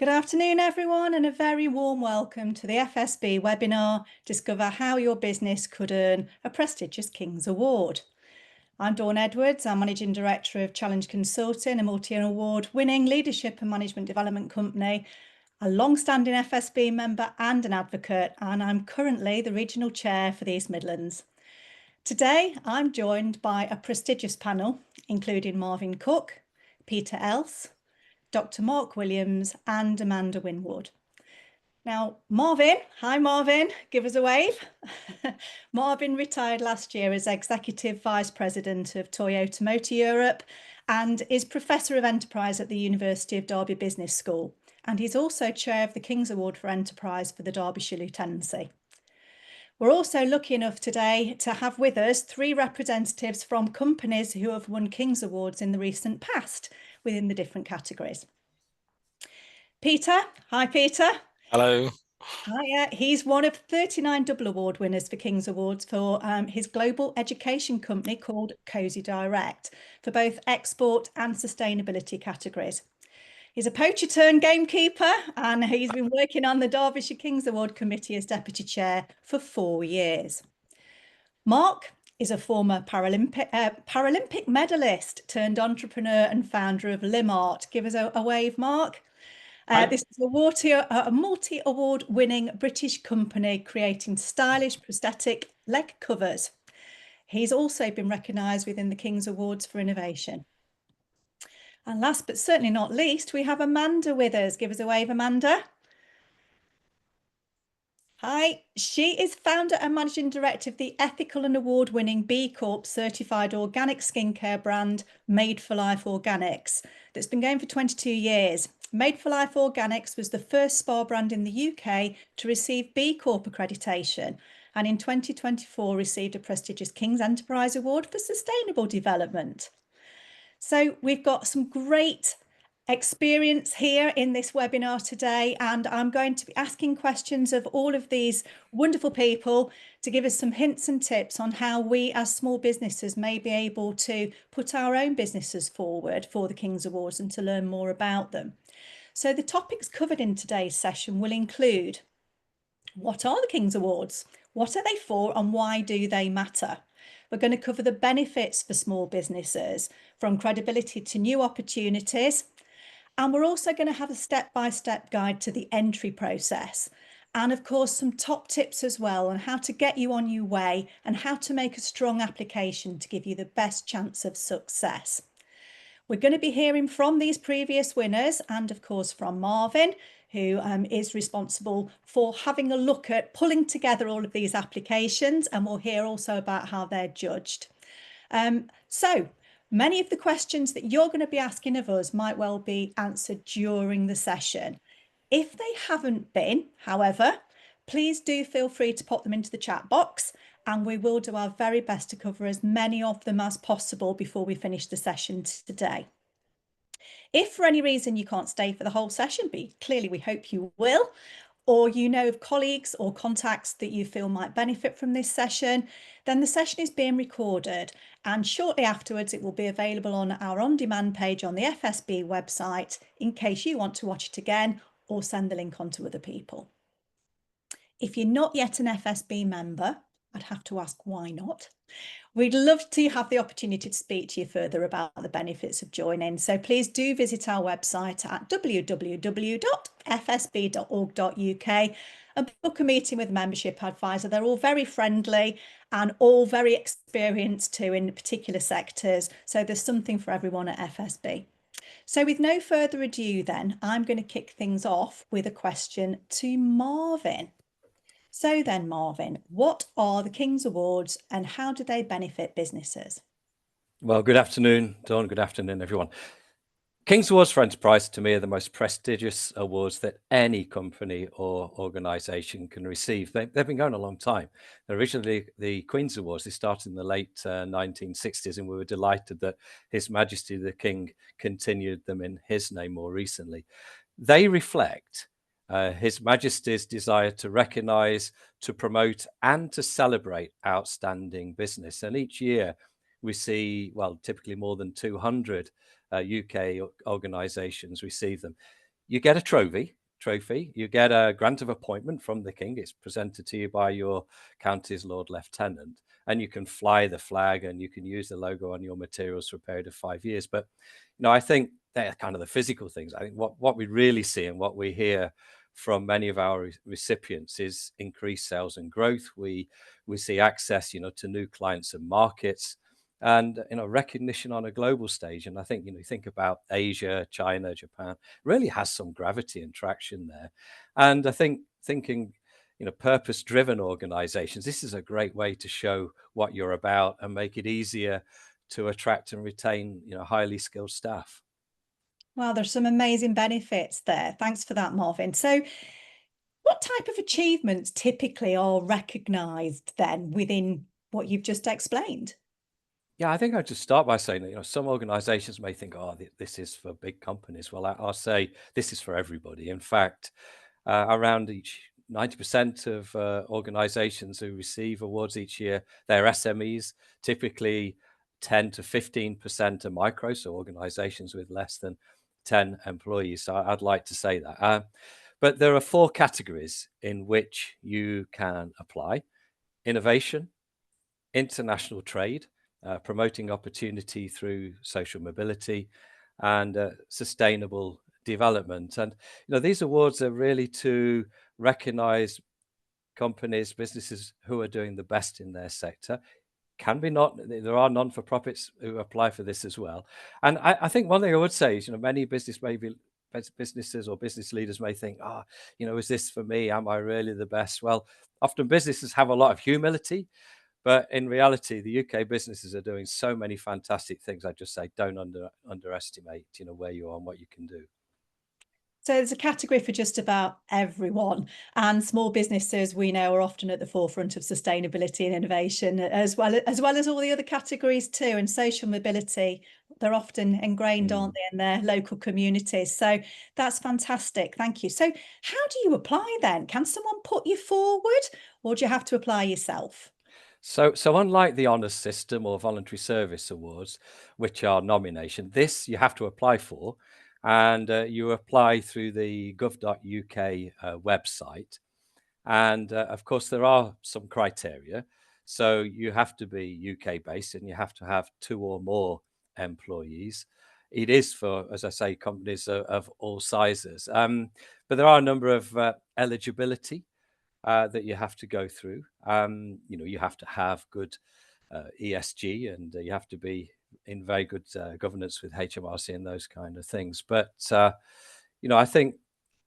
Good afternoon, everyone, and a very warm welcome to the FSB webinar, Discover How Your Business Could Earn a Prestigious King's Award. I'm Dawn Edwards, I'm Managing Director of Challenge Consulting, a multi-award winning leadership and management development company, a long-standing FSB member and an advocate, and I'm currently the Regional Chair for the East Midlands. Today, I'm joined by a prestigious panel, including Marvin Cook, Peter Else, Dr. Mark Williams and Amanda Winwood. Now, hi Marvin, give us a wave. Marvin retired last year as Executive Vice President of Toyota Motor Europe and is Professor of Enterprise at the University of Derby Business School. And he's also Chair of the King's Award for Enterprise for the Derbyshire Lieutenancy. We're also lucky enough today to have with us three representatives from companies who have won King's Awards in the recent past within the different categories. Peter, hi Peter. Hello. Hiya. He's one of 39 double award winners for King's Awards for his global education company called Cozy Direct for both export and sustainability categories. He's a poacher turned gamekeeper and he's been working on the Derbyshire King's Award Committee as Deputy Chair for 4 years. Mark is a former Paralympic medalist turned entrepreneur and founder of Limart. Give us a wave, Mark. This is a multi-award winning British company creating stylish prosthetic leg covers. He's also been recognised within the King's Awards for Innovation. And last but certainly not least, we have Amanda with us. Give us a wave, Amanda. Hi, she is founder and managing director of the ethical and award-winning B Corp certified organic skincare brand Made for Life Organics that's been going for 22 years. Made for Life Organics was the first spa brand in the UK to receive B Corp accreditation and in 2024 received a prestigious King's Enterprise Award for Sustainable Development. So we've got some great experience here in this webinar today, and I'm going to be asking questions of all of these wonderful people to give us some hints and tips on how we as small businesses may be able to put our own businesses forward for the King's Awards and to learn more about them. So the topics covered in today's session will include: what are the King's Awards? What are they for and why do they matter? We're going to cover the benefits for small businesses, from credibility to new opportunities. And we're also going to have a step-by-step guide to the entry process. And of course, some top tips as well on how to get you on your way and how to make a strong application to give you the best chance of success. We're going to be hearing from these previous winners and of course from Marvin, who is responsible for having a look at pulling together all of these applications, and we'll hear also about how they're judged. So many of the questions that you're going to be asking of us might well be answered during the session. If they haven't been, however, please do feel free to pop them into the chat box and we will do our very best to cover as many of them as possible before we finish the session today. If for any reason you can't stay for the whole session, but clearly we hope you will, or you know of colleagues or contacts that you feel might benefit from this session, then the session is being recorded and shortly afterwards it will be available on our on-demand page on the FSB website in case you want to watch it again or send the link on to other people. If you're not yet an FSB member, I'd have to ask why not. We'd love to have the opportunity to speak to you further about the benefits of joining. So please do visit our website at www.fsb.org.uk and book a meeting with a membership advisor. They're all very friendly and all very experienced too in particular sectors. So there's something for everyone at FSB. So with no further ado then, I'm going to kick things off with a question to Marvin. So then, Marvin, what are the King's Awards and how do they benefit businesses? Well, good afternoon, Dawn. Good afternoon, everyone. King's Awards for Enterprise, to me, are the most prestigious awards that any company or organisation can receive. They've been going a long time. Originally, the Queen's Awards, they started in the late 1960s, and we were delighted that His Majesty the King continued them in his name more recently. They reflect His Majesty's desire to recognise, to promote and to celebrate outstanding business. And each year we see, well, typically more than 200 UK organisations receive them. you get a trophy, you get a grant of appointment from the King. It's presented to you by your county's Lord Lieutenant, and you can fly the flag and you can use the logo on your materials for a period of 5 years. But I think they're kind of the physical things. I think what we really see and what we hear from many of our recipients is increased sales and growth. We see access, to new clients and markets, and recognition on a global stage. And I think you think about Asia, China, Japan, really has some gravity and traction there. And I think thinking purpose-driven organizations, this is a great way to show what you're about and make it easier to attract and retain highly skilled staff. Wow, there's some amazing benefits there. Thanks for that, Marvin. So what type of achievements typically are recognised then within what you've just explained? Yeah, I think I'd just start by saying that some organizations may think, oh, this is for big companies. Well, I'll say this is for everybody. In fact, around 90% of organizations who receive awards each year, they're SMEs, typically 10 to 15% are micro, so organizations with less than 10 employees. So I'd like to say that. But there are 4 categories in which you can apply: innovation, international trade, promoting opportunity through social mobility, and sustainable development. And these awards are really to recognize companies, businesses who are doing the best in their sector. There are non-for-profits who apply for this as well. And I think one thing I would say is, many businesses or business leaders may think, is this for me? Am I really the best? Well, often businesses have a lot of humility, but in reality, the UK businesses are doing so many fantastic things. I just say, don't underestimate, where you are and what you can do. So there's a category for just about everyone, and small businesses we know are often at the forefront of sustainability and innovation, as well as all the other categories too. And social mobility, they're often ingrained, aren't they, in their local communities? So that's fantastic. Thank you. So how do you apply then? Can someone put you forward, or do you have to apply yourself? So unlike the honours system or voluntary service awards, which are nomination, this you have to apply for, and you apply through the gov.uk website. And of course, there are some criteria. So you have to be UK based and you have to have 2 or more employees. It is for, as I say, companies of all sizes. But there are a number of eligibility that you have to go through. You have to have good ESG, and you have to be in very good governance with HMRC and those kind of things. But I think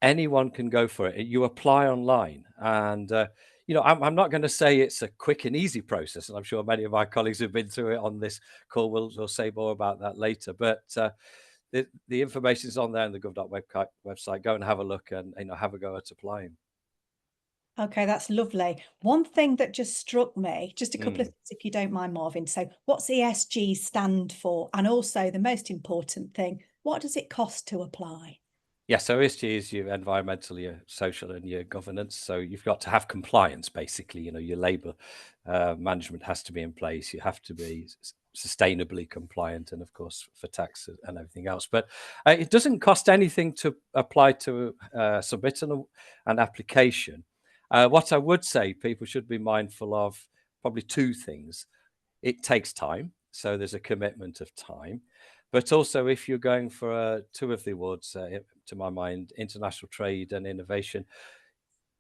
anyone can go for it. You apply online, and I'm not going to say it's a quick and easy process, and I'm sure many of my colleagues who've been through it on this call will say more about that later. But the information is on there on the gov.uk website. Go and have a look and have a go at applying. Okay, that's lovely. One thing that just struck me, just a couple of things, if you don't mind, Marvin. So what's ESG stand for? And also the most important thing, what does it cost to apply? Yeah, so ESG is your environmental, your social, and your governance. So you've got to have compliance, basically. Your labour management has to be in place. You have to be sustainably compliant, and of course for tax and everything else. But it doesn't cost anything to apply to submit an application. What I would say people should be mindful of, probably 2 things. It takes time, so there's a commitment of time. But also, if you're going for 2 of the awards, to my mind, international trade and innovation,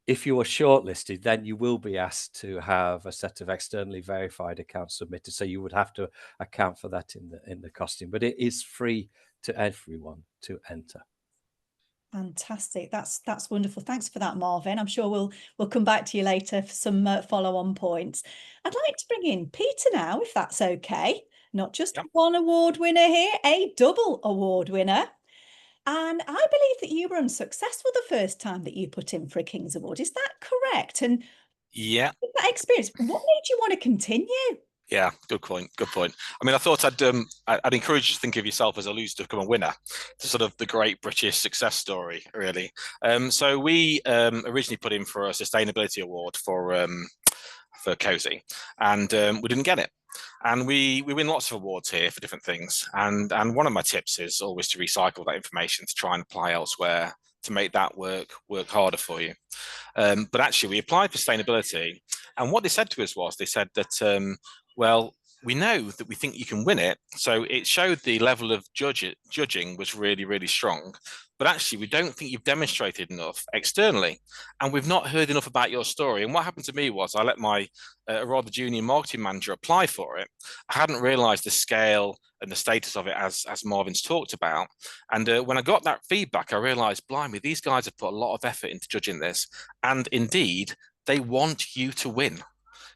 if you are shortlisted, then you will be asked to have a set of externally verified accounts submitted. So you would have to account for that in the costing. But it is free to everyone to enter. Fantastic. That's wonderful. Thanks for that, Marvin. I'm sure we'll come back to you later for some follow-on points. I'd like to bring in Peter now, if that's okay. Not just one award winner here, a double award winner. And I believe that you were unsuccessful the first time that you put in for a King's Award. Is that correct? And yeah, that experience, what made you want to continue? Yeah, good point. Good point. I mean, I thought I'd encourage you to think of yourself as a loser to become a winner. It's sort of the great British success story, really. So we originally put in for a sustainability award for COSI, and we didn't get it. And we win lots of awards here for different things. And one of my tips is always to recycle that information to try and apply elsewhere to make that work harder for you. But actually, we applied for sustainability, and what they said to us was, they said that, well, we know that we think you can win it. So it showed the level of judging was really, really strong. But actually, we don't think you've demonstrated enough externally, and we've not heard enough about your story. And what happened to me was, I let my rather junior marketing manager apply for it. I hadn't realised the scale and the status of it as Marvin's talked about. And when I got that feedback, I realised, blimey, these guys have put a lot of effort into judging this, and indeed, they want you to win.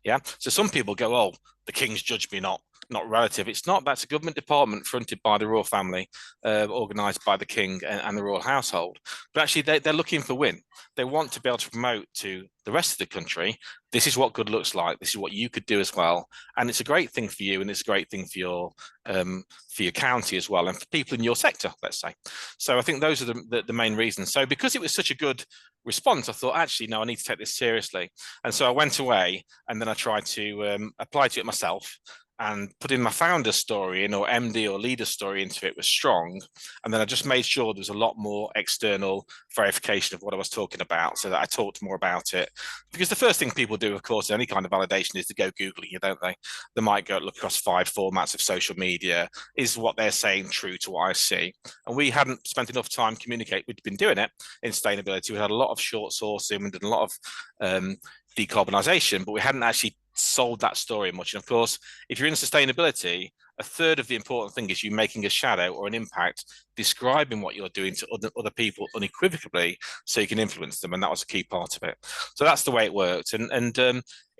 Yeah. So some people go, oh, the King's judged me, not relative. It's not. That's a government department fronted by the royal family, organised by the King and the royal household. But actually, they're looking for win. They want to be able to promote to the rest of the country, this is what good looks like. This is what you could do as well. And it's a great thing for you, and it's a great thing for your county as well, and for people in your sector, let's say. So I think those are the main reasons. So because it was such a good response, I thought, actually, no, I need to take this seriously. And so I went away, and then I tried to apply to it myself, and putting my founder story in, or MD or leader story into it, was strong. And then I just made sure there was a lot more external verification of what I was talking about, so that I talked more about it. Because the first thing people do, of course, in any kind of validation is to go Googling you, don't they? They might go look across 5 formats of social media. Is what they're saying true to what I see? And we hadn't spent enough time communicating. We'd been doing it in sustainability. We had a lot of short sourcing, we did a lot of decarbonisation, but we hadn't actually sold that story much. And of course, if you're in sustainability, a third of the important thing is you making a shadow or an impact, describing what you're doing to other people unequivocally, so you can influence them. And that was a key part of it. So that's the way it worked. And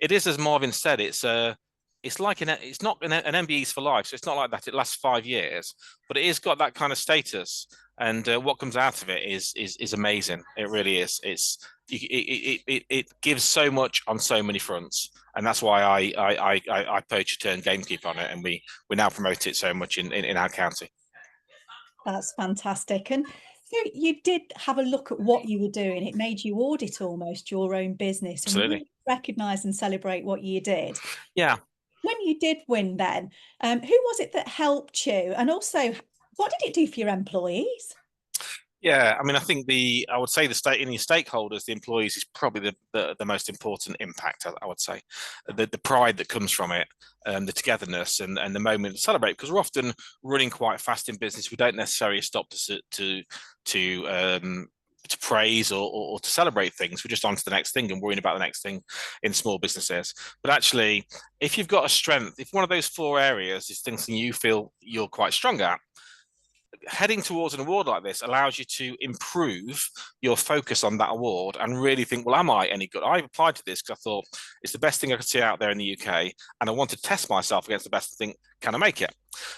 it is, as Marvin said, it's like it's not an MBE's for life. So it's not like that. It lasts 5 years, but it has got that kind of status. And what comes out of it is amazing. It really is. It gives so much on so many fronts, and that's why I poach a turn gamekeeper on it, and we now promote it so much in our county. That's fantastic. And so you did have a look at what you were doing. It made you audit almost your own business, and Absolutely. really recognise and celebrate what you did. Yeah. When you did win, then who was it that helped you, and also what did it do for your employees? Yeah, I mean, I think I would say in your stakeholders, the employees is probably the most important impact. I would say, the pride that comes from it, the togetherness, and the moment to celebrate, because we're often running quite fast in business. We don't necessarily stop to praise or to celebrate things. We're just on to the next thing and worrying about the next thing in small businesses. But actually, if you've got a strength, if one of those 4 areas is things that you feel you're quite strong at, heading towards an award like this allows you to improve your focus on that award and really think, well, am I any good? I applied to this because I thought it's the best thing I could see out there in the UK, and I want to test myself against the best thing. Can I make it?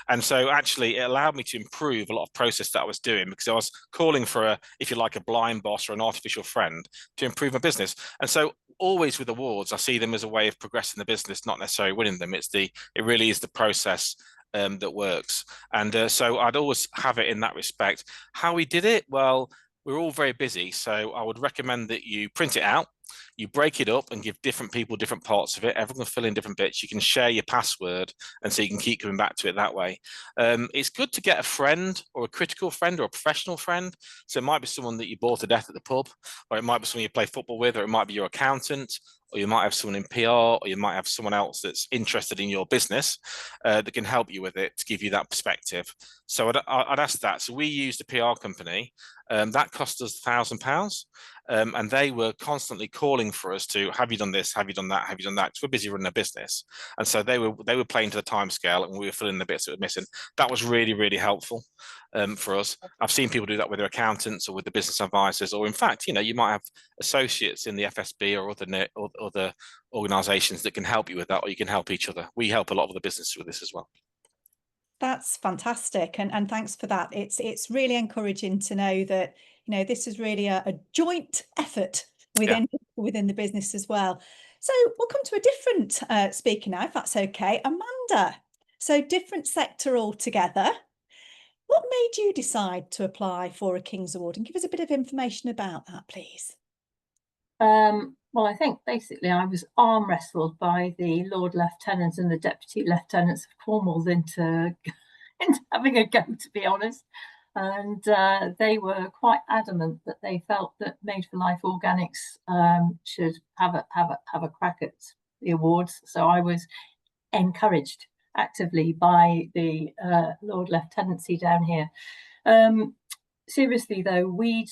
And so actually it allowed me to improve a lot of process that I was doing, because I was calling for if you like, a blind boss or an artificial friend to improve my business. And so always with awards, I see them as a way of progressing the business, not necessarily winning them. It really is the process that works. And so I'd always have it in that respect. How we did it? Well, we're all very busy. So I would recommend that you print it out, you break it up and give different people different parts of it. Everyone can fill in different bits. You can share your password, and so you can keep coming back to it that way. It's good to get a friend, or a critical friend, or a professional friend. So it might be someone that you bore to death at the pub, or it might be someone you play football with, or it might be your accountant, or you might have someone in PR, or you might have someone else that's interested in your business that can help you with it, to give you that perspective. So I'd ask that. So we used a PR company that cost us £1,000. And they were constantly calling for us to, have you done this? Have you done that? Have you done that? Because we're busy running a business. And so they were playing to the time scale, and we were filling the bits that were missing. That was really, really helpful for us. I've seen people do that with their accountants or with the business advisors, or in fact, you might have associates in the FSB or other organisations that can help you with that, or you can help each other. We help a lot of the businesses with this as well. That's fantastic, and thanks for that. It's really encouraging to know that this is really a joint effort within the business as well. So we'll come to a different speaker now, if that's okay. Amanda. So different sector altogether. What made you decide to apply for a King's Award, and give us a bit of information about that, please? Well, I think basically I was arm wrestled by the Lord Lieutenant and the Deputy Lieutenants of Cornwall into having a go, to be honest. And they were quite adamant that they felt that Made for Life Organics should have a crack at the awards. So I was encouraged actively by the Lord Lieutenancy down here. Seriously though, we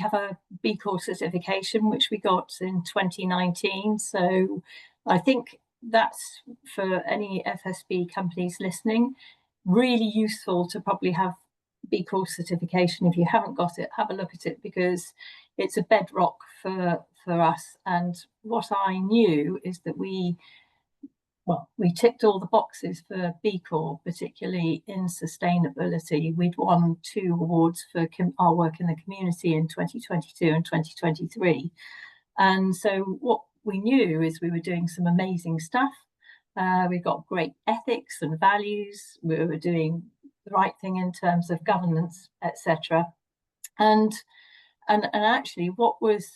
have a B Corp certification which we got in 2019. So I think that's, for any FSB companies listening, really useful to probably have B Corp certification. If you haven't got it, have a look at it, because it's a bedrock for us. And what I knew is that we ticked all the boxes for B Corp, particularly in sustainability. We'd won 2 awards for our work in the community in 2022 and 2023. And so what we knew is we were doing some amazing stuff. We got great ethics and values. We were doing the right thing in terms of governance, etc. And actually what was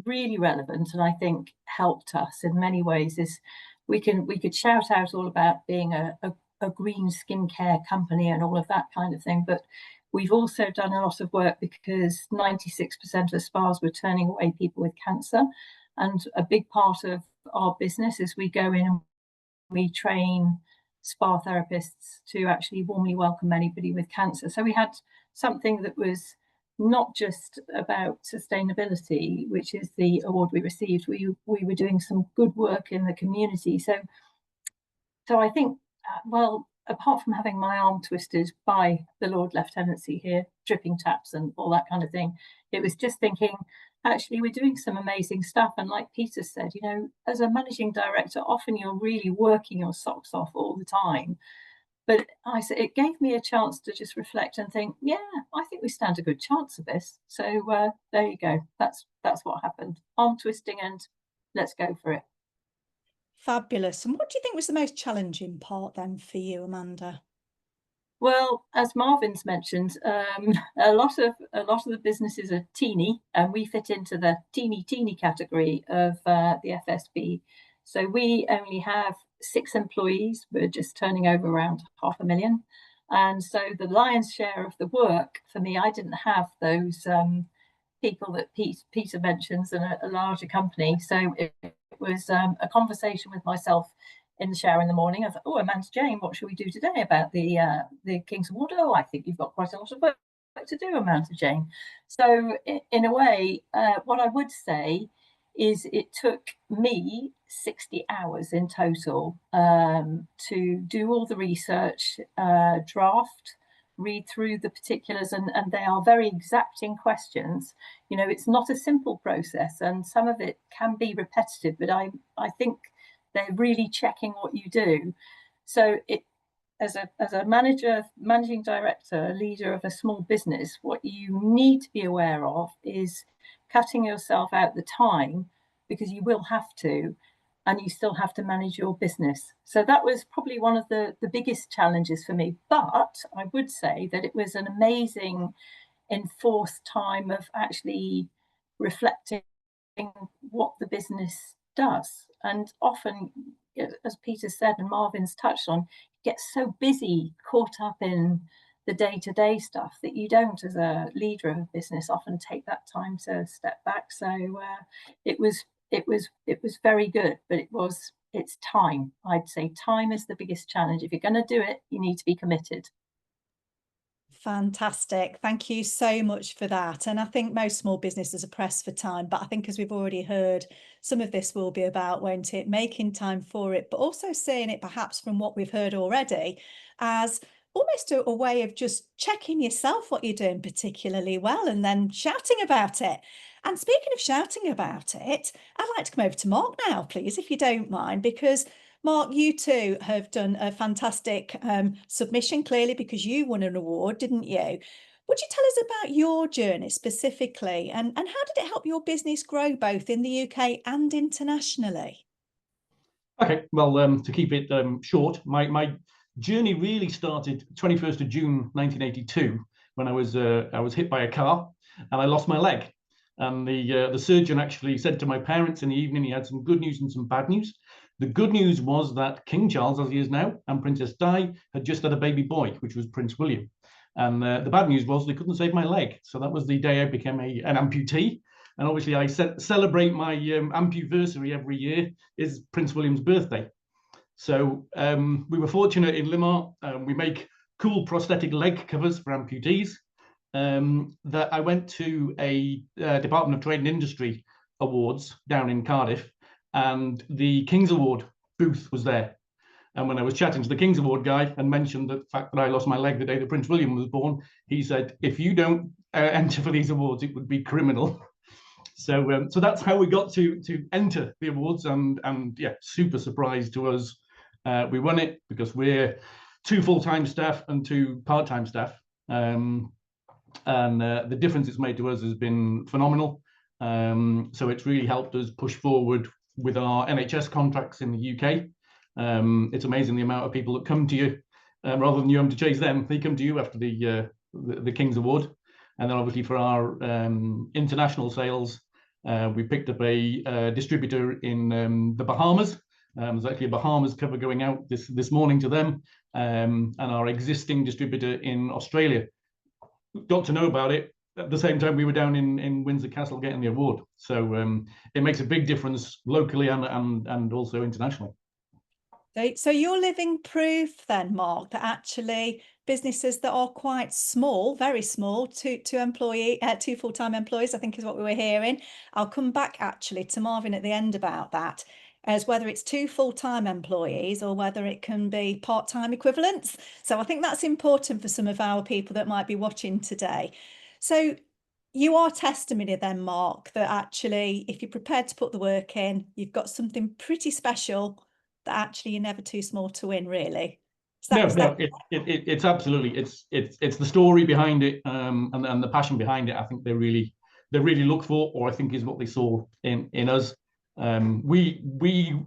really relevant, and I think helped us in many ways, is we could shout out all about being a green skincare company and all of that kind of thing, but we've also done a lot of work because 96% of spas were turning away people with cancer, and a big part of our business is we go in and we train spa therapists to actually warmly welcome anybody with cancer. So we had something that was not just about sustainability, which is the award we received. We were doing some good work in the community. So I think, well, apart from having my arm twisted by the Lord Lieutenancy here, dripping taps and all that kind of thing, it was just thinking, actually, we're doing some amazing stuff. And like Peter said, you know, as a managing director, often you're really working your socks off all the time. But it gave me a chance to just reflect and think, yeah, I think we stand a good chance of this. So there you go. That's what happened. Arm twisting and let's go for it. Fabulous. And what do you think was the most challenging part then for you, Amanda? Well, as Marvin's mentioned, a lot of the businesses are teeny, and we fit into the teeny category of the FSB. So we only have 6 employees. We're just turning over around 500,000. And so the lion's share of the work for me, I didn't have those people that Peter mentions in a larger company. So it was a conversation with myself in the shower in the morning. I thought, oh, Amanda Jane, what should we do today about the King's Award? Oh, I think you've got quite a lot of work to do, Amanda Jane. So in a way, what I would say is it took me 60 hours in total to do all the research, draft, read through the particulars, and they are very exacting questions. You know, it's not a simple process, and some of it can be repetitive, but I think they're really checking what you do. So it, as a manager, managing director, leader of a small business, what you need to be aware of is cutting yourself out the time, because you will have to, and you still have to manage your business. So that was probably one of the biggest challenges for me. But I would say that it was an amazing enforced time of actually reflecting what the business does. And often, as Peter said and Marvin's touched on, you get so busy, caught up in the day-to-day stuff, that you don't, as a leader of a business, often take that time to step back. So it was very good, but it's time. I'd say time is the biggest challenge. If you're going to do it, you need to be committed. Fantastic. Thank you so much for that. And I think most small businesses are pressed for time, but I think, as we've already heard, some of this will be about, won't it, making time for it, but also seeing it, perhaps from what we've heard already, as almost a way of just checking yourself what you're doing particularly well and then shouting about it. And speaking of shouting about it, I'd like to come over to Mark now, please, if you don't mind, because Mark, you too have done a fantastic submission, clearly, because you won an award, didn't you? Would you tell us about your journey specifically, and how did it help your business grow both in the UK and internationally? Okay, well, to keep it short, my journey really started 21st of June 1982 when I was hit by a car and I lost my leg. And the surgeon actually said to my parents in the evening he had some good news and some bad news. The good news was that King Charles, as he is now, and Princess Di had just had a baby boy, which was Prince William. And the bad news was they couldn't save my leg. So that was the day I became an amputee. And obviously I celebrate my ampuversary every year is Prince William's birthday. So we were fortunate in Limart. We make cool prosthetic leg covers for amputees. That I went to a Department of Trade and Industry Awards down in Cardiff, and the King's Award booth was there. And when I was chatting to the King's Award guy and mentioned the fact that I lost my leg the day that Prince William was born, he said, if you don't enter for these awards, it would be criminal. So that's how we got to enter the awards, and yeah, super surprised to us. We won it because we're 2 full-time staff and 2 part-time staff. And the difference it's made to us has been phenomenal. So it's really helped us push forward with our NHS contracts in the UK. It's amazing the amount of people that come to you, rather than you having to chase them, they come to you after the King's Award. And then obviously for our international sales, we picked up a distributor in the Bahamas. There's actually a Bahamas cover going out this morning to them, and our existing distributor in Australia got to know about it at the same time we were down in Windsor Castle getting the award. So it makes a big difference locally and also internationally. So you're living proof then, Mark, that actually businesses that are quite small, very small, two full-time employees, I think is what we were hearing. I'll come back actually to Marvin at the end about that, as whether it's 2 full-time employees or whether it can be part-time equivalents. So I think that's important for some of our people that might be watching today. So you are testimony then, Mark, that actually if you're prepared to put the work in, you've got something pretty special that actually you're never too small to win, really. It's absolutely, it's the story behind it, and the passion behind it. I think they really look for, or I think is what they saw in us. We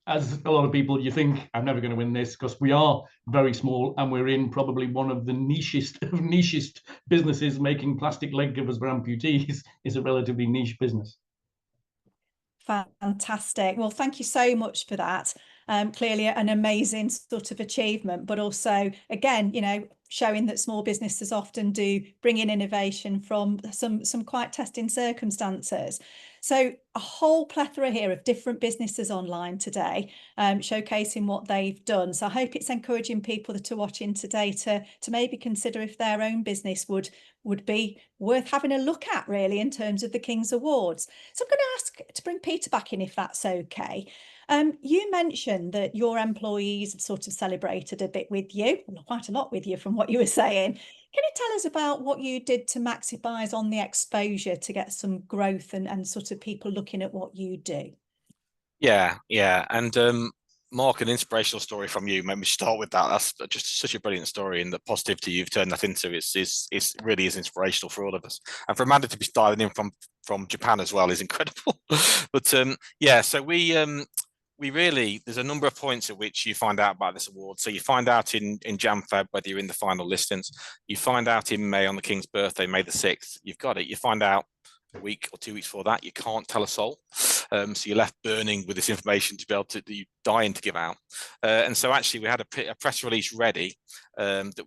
as a lot of people, you think I'm never going to win this because we are very small and we're in probably one of the nichest businesses. Making plastic leg covers for amputees is a relatively niche business. Fantastic. Well, thank you so much for that. Clearly an amazing sort of achievement, but also, again, you know, showing that small businesses often do bring in innovation from some quite testing circumstances. So a whole plethora here of different businesses online today, showcasing what they've done. So I hope it's encouraging people that are watching today to maybe consider if their own business would be worth having a look at, really, in terms of the King's Awards. So I'm going to ask to bring Peter back in, if that's okay. You mentioned that your employees have sort of celebrated a bit with you, quite a lot with you from what you were saying. Can you tell us about what you did to maximise on the exposure to get some growth and sort of people looking at what you do? Yeah. And Mark, an inspirational story from you. Let me start with that. That's just such a brilliant story, and the positivity you've turned that into is really is inspirational for all of us. And for Amanda to be dialing in from Japan as well is incredible. But yeah, so we really, there's a number of points at which you find out about this award. So you find out in Jan Feb whether you're in the final listings. You find out in May on the King's birthday, May the 6th. You've got it. You find out a week or 2 weeks before that. You can't tell a soul. So you're left burning with this information to be able to, you dying to give out. And so actually we had a press release ready that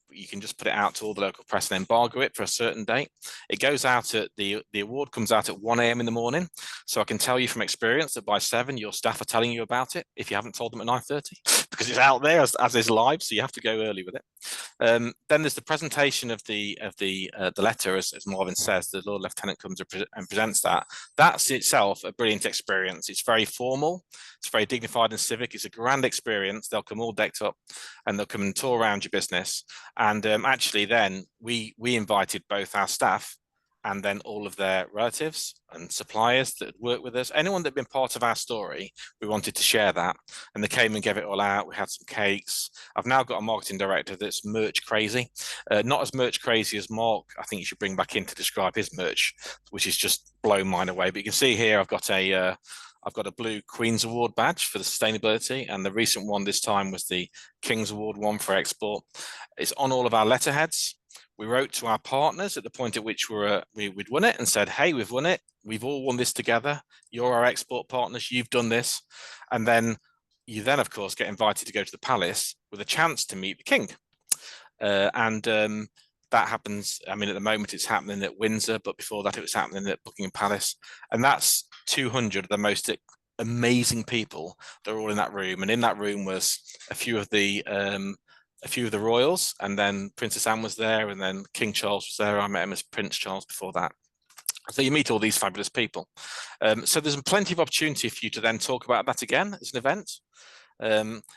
you can just put it out to all the local press and embargo it for a certain date. It goes out at the award comes out at 1 a.m. in the morning. So I can tell you from experience that by 7, your staff are telling you about it if you haven't told them at 9:30, because it's out there as is live. So you have to go early with it. Then there's the presentation of the letter, as Marvin says. The Lord Lieutenant comes and presents that. That's itself a brilliant experience. It's very formal. It's very dignified and civic. It's a grand experience. They'll come all decked up, and they'll come and tour around your business. And actually, then we invited both our staff and then all of their relatives and suppliers that work with us. Anyone that had been part of our story, we wanted to share that. And they came and gave it all out. We had some cakes. I've now got a marketing director that's merch crazy. Not as merch crazy as Mark, I think you should bring back in to describe his merch, which is just blown mine away. But you can see here, I've got a blue Queen's Award badge for the sustainability, and the recent one this time was the King's Award one for export. It's on all of our letterheads. We wrote to our partners at the point at which we'd won it and said, hey, we've won it. We've all won this together. You're our export partners. You've done this. And then you of course, get invited to go to the palace with a chance to meet the king. That happens. I mean, at the moment it's happening at Windsor, but before that it was happening at Buckingham Palace, and that's 200 of the most amazing people that are all in that room. And in that room was a few of the royals, and then Princess Anne was there, and then King Charles was there. I met him as Prince Charles before that. So you meet all these fabulous people. So there's plenty of opportunity for you to then talk about that again as an event.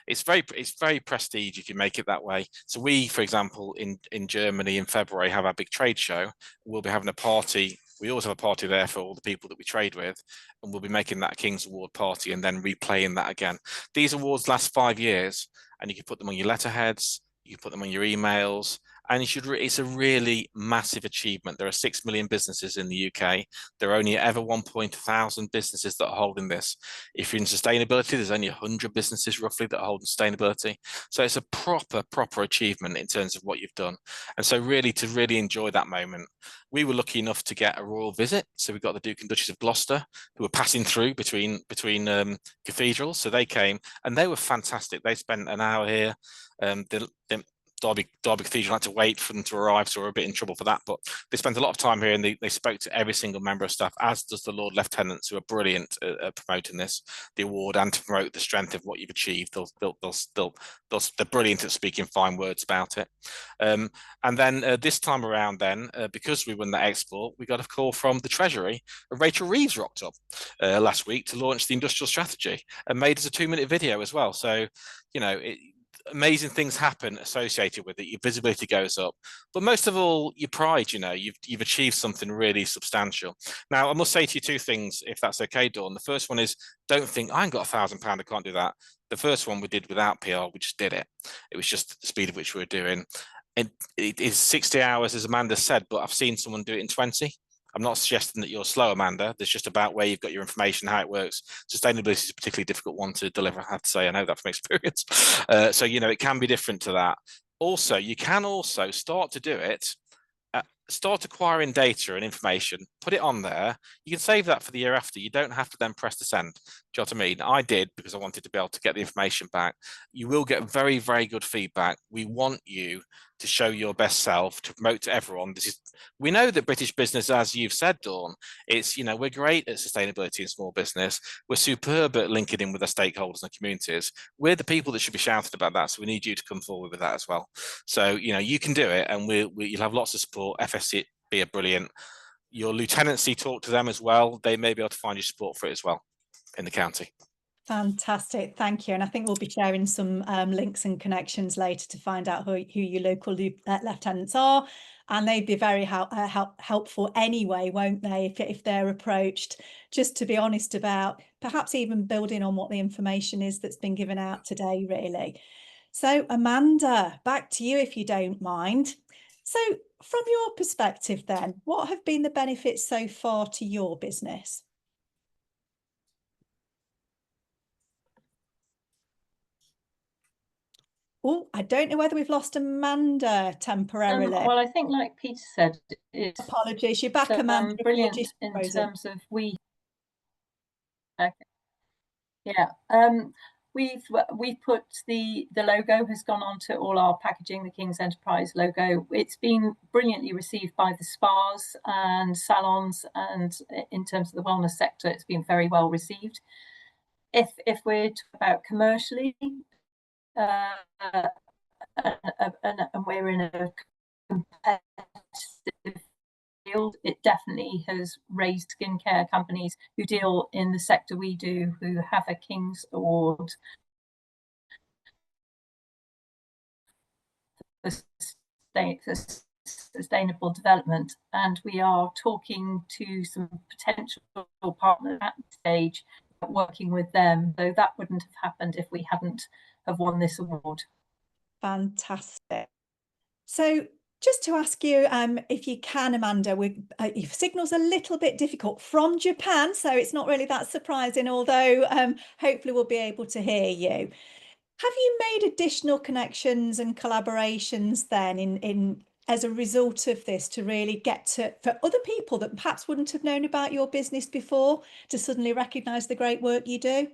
It's very prestige if you make it that way. So we, for example, in Germany in February have our big trade show. We'll be having a party. We always have a party there for all the people that we trade with, and we'll be making that King's Award party and then replaying that again. These awards last 5 years, and you can put them on your letterheads, you can put them on your emails, and it's a really massive achievement. There are 6 million businesses in the UK. There are only ever 1,000 businesses that are holding this. If you're in sustainability, there's only 100 businesses roughly that are holding sustainability. So it's a proper achievement in terms of what you've done. And so really, to really enjoy that moment, we were lucky enough to get a royal visit. So we got the Duke and Duchess of Gloucester, who were passing through between cathedrals. So they came and they were fantastic. They spent an hour here. Derby Cathedral had to wait for them to arrive, so we're a bit in trouble for that. But they spent a lot of time here, and they spoke to every single member of staff, as does the Lord Lieutenants, who are brilliant at promoting the award and to promote the strength of what you've achieved. They're brilliant at speaking fine words about it. And then this time around, because we won that export, we got a call from the Treasury. Rachel Reeves rocked up last week to launch the industrial strategy and made us a 2-minute video as well. So, amazing things happen associated with it. Your visibility goes up, but most of all, your pride. You've achieved something really substantial. Now, I must say to you 2 things, if that's okay, Dawn. The first one is, don't think I ain't got £1,000, I can't do that. The first one we did without PR. We just did it. It was just the speed at which we were doing. And it is 60 hours, as Amanda said, but I've seen someone do it in 20. I'm not suggesting that you're slow, Amanda. There's just about where you've got your information, how it works. Sustainability is a particularly difficult one to deliver, I have to say. I know that from experience. So, it can be different to that. Also, you can also start to do it, start acquiring data and information, put it on there. You can save that for the year after. You don't have to then press the send. Do you know what I mean? I did, because I wanted to be able to get the information back. You will get very, very good feedback. We want you to show your best self, to promote to everyone. We know that British business, as you've said, Dawn, it's, we're great at sustainability and small business. We're superb at linking in with our stakeholders and communities. We're the people that should be shouted about that. So we need you to come forward with that as well. So, you can do it, and you'll have lots of support. FSC are brilliant. Your lieutenancy, talk to them as well. They may be able to find you support for it as well in the county. Fantastic, thank you. And I think we'll be sharing some links and connections later to find out who your local lieutenants are, and they'd be very helpful anyway, won't they, if they're approached, just to be honest about perhaps even building on what the information is that's been given out today, really. So Amanda, back to you if you don't mind. So from your perspective then, what have been the benefits so far to your business? Oh, I don't know whether we've lost Amanda temporarily. Well, I think, like Peter said, it's apologies. You're back, Amanda. Brilliant Apologies, in frozen. terms of Okay. Yeah. We've put the logo has gone onto all our packaging, the King's Enterprise logo. It's been brilliantly received by the spas and salons, and in terms of the wellness sector, it's been very well received. If we're talking about commercially, and we're in a competitive field, it definitely has raised skincare companies who deal in the sector we do, who have a King's Award for sustainable development, and we are talking to some potential partners at the stage, working with them. So that wouldn't have happened if we hadn't have won this award. Fantastic. So just to ask you, if you can, Amanda, your signal's a little bit difficult from Japan, so it's not really that surprising, although hopefully we'll be able to hear you. Have you made additional connections and collaborations then in as a result of this to really get to, for other people that perhaps wouldn't have known about your business before, to suddenly recognise the great work you do?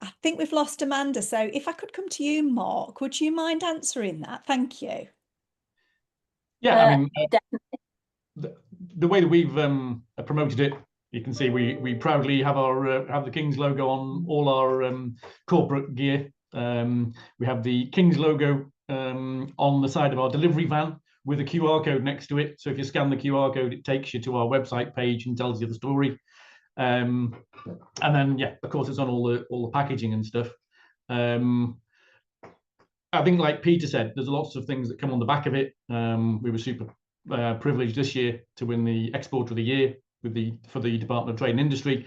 I think we've lost Amanda. So if I could come to you, Mark, would you mind answering that? Thank you. Yeah, I mean, Definitely. the way that we've promoted it, you can see we proudly have our have the King's logo on all our corporate gear. We have the King's logo on the side of our delivery van with a QR code next to it. So if you scan the QR code, it takes you to our website page and tells you the story. And then, yeah, of course, it's on all the packaging and stuff. I think, like Peter said, there's lots of things that come on the back of it. We were super privileged this year to win the Exporter of the Year for the Department of Trade and Industry.